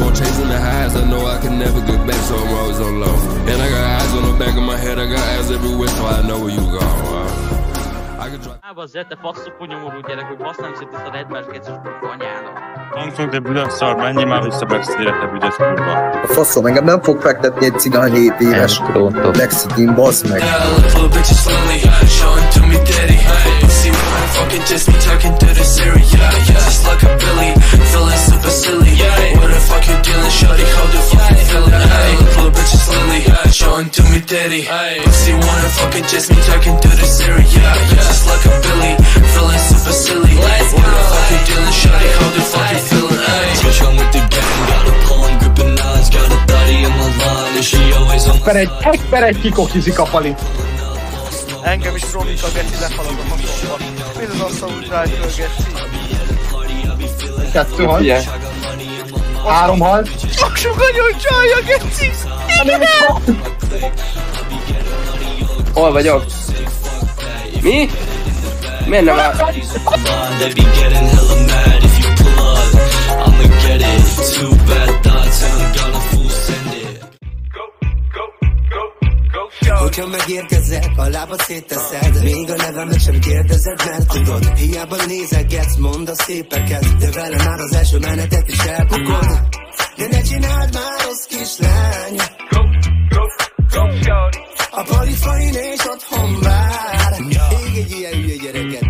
on chasing the highs. I know I can never get back, so I'm always on low. And I got eyes on the back of my head, I got eyes everywhere, so I know where you go. Bazzette, faszok, nyomorú gyerek, hogy basz nem szét ezt a Red Bear kecses anyának. Hangszunk, de büdös szar, menjél már vissza Backstreet-re, te büdös kurva. A faszom, engem nem fog fektetni egy cigány 7 éves. Lexidin, basz meg. Showing to me daddy, pussy wanna fucking chase me, talking to the Siri, just like a Billy, feeling super silly. What the fuck you dealing, shawty? How the fuck you feeling? Switch on with the gang, got a pull, I'm gripping knives, got a thotty in my line, and she always on my Per egy kikokizik a pali. Engem is romlik a geci, lefaladom a sorba. Mind az asszal rájtől, geci. 2 hal. 3 hal. Sok nagyon csalja, geci! Hol vagyok? Mi? Miért nem áll? Hogyha megérkezek, a lábad szétteszed. Még a nevemet sem kérdezed, mert tudod. Hiába nézegetsz, mondd a szépeket. De vele már az első menetet is elbukod. De ne csináld már, rossz kislány. A palifain és otthon vár. Még egy ilyen hülye gyereket